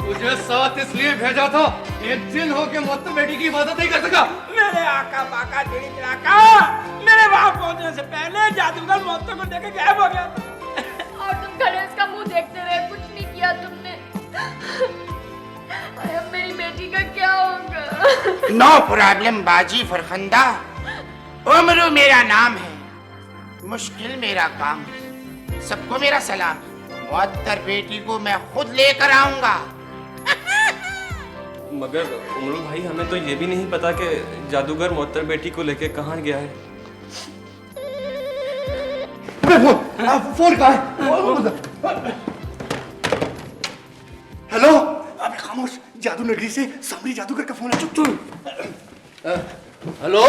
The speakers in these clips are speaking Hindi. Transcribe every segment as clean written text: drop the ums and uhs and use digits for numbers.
तुझे साथ इसलिए भेजा था, एक दिन हो के मुझसे बेटी की इबादत नहीं कर सका। मेरे आका बाका तेरी आका, मेरे वहां पहुंचने से पहले जादूगर मौत को देख के गायब हो गया था। और तुम खड़े उसका मुंह देखते रहे, कुछ नहीं किया तुमने। अब मेरी बेटी का क्या होगा? नो प्रॉब्लम बाजी फरखंदा। उम्र मेरा नाम है, मुश्किल मेरा काम है। सबको मेरा सलाम। मुअत्तर बेटी को मैं खुद लेकर आऊंगा। मगर उमरू भाई, हमें तो ये भी नहीं पता कि जादूगर मुअत्तर बेटी को लेके कहाँ गया है। फोन कहाँ है? हेलो। अबे खामोश, जादू नगरी से सामरी जादूगर का फोन है। चुप चुप। हेलो।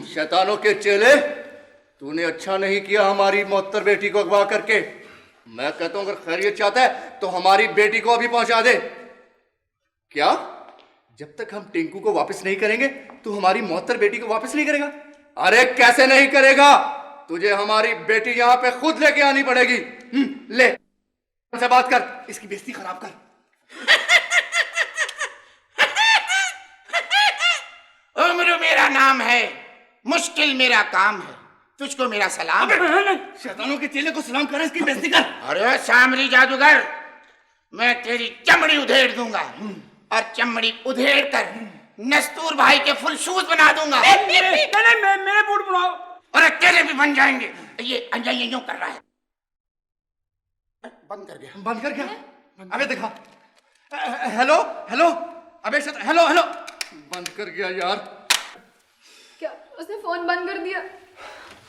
शैतानों के चेले, तूने अच्छा नहीं किया हमारी मुअत्तर बेटी को अगवा करके। मैं कहता हूं अगर खैरियत चाहता है तो हमारी बेटी को अभी पहुंचा दे। क्या? जब तक हम टिंकू को वापस नहीं करेंगे तू हमारी मुअत्तर बेटी को वापस नहीं करेगा? अरे कैसे नहीं करेगा? तुझे हमारी बेटी यहां पे खुद लेके आनी पड़ेगी। ले से बात कर, इसकी बेइज्जती खराब कर। उम्र मेरा नाम है, मुश्किल मेरा काम है। तुझको मेरा सलाम। शैतानों के चेले को सलाम कर, इसकी बेइज्जती कर। अरे सामरी जादूगर, मैं तेरी चमड़ी उधेड़ दूंगा और चमड़ी उधेड़ कर नस्तूर भाई के फुल शूज बना दूंगा। मेरे बूट बनाओ। और तेरे भी बन जाएंगे। ये यूं कर रहा है। बंद कर गया। बंद कर गया? अबे देखा। Hello hello. अबे हेलो हेलो। बंद कर गया यार। क्या उसने फोन बंद कर दिया?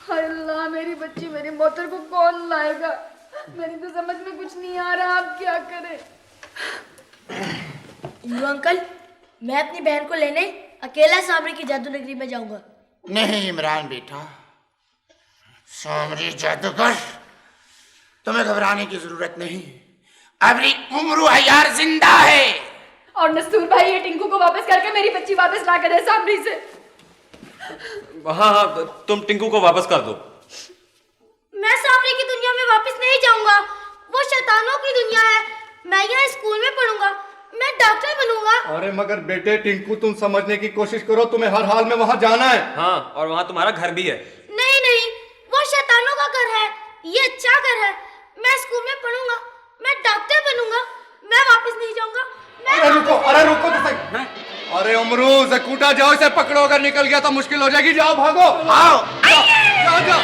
हाय अल्लाह, मेरी बच्ची मेरी मोटर को कौन लाएगा? मेरी तो समझ में कुछ नहीं आ रहा, आप क्या करें? इमरू अंकल, मैं अपनी बहन को लेने अकेला सामरी की जादू नगरी में जाऊंगा। नहीं इमरान बेटा, सामरी जादूगर, तुम्हें घबराने की जरूरत नहीं। अभी उमरू हयार जिंदा है। और नस्तूर भाई ये टिंकू को वापस करके मेरी बच्ची वापस ला कर दे सामरी से। हाँ, तुम टिंकू को वापस कर दो। मैं सामरी की दुनिया में वापस नहीं जाऊंगा। वो शैतानों की दुनिया है। मैं यहाँ स्कूल में पढ़ूंगा, मैं डॉक्टर बनूंगा। अरे मगर बेटे टिंकू, तुम समझने की कोशिश करो, तुम्हें हर हाल में वहां जाना है। हाँ, और वहाँ तुम्हारा घर भी है। नहीं नहीं, वो शैतानों का घर है, ये अच्छा घर है। मैं स्कूल में पढ़ूंगा, मैं डॉक्टर बनूंगा, मैं वापस नहीं जाऊंगा। अरे रुको तो सही। अरे उमरू, जकूटा जाओ, इसे पकड़ो। अगर निकल गया तो मुश्किल हो जाएगी। जाओ भागो। आओ। जाओ जाओ।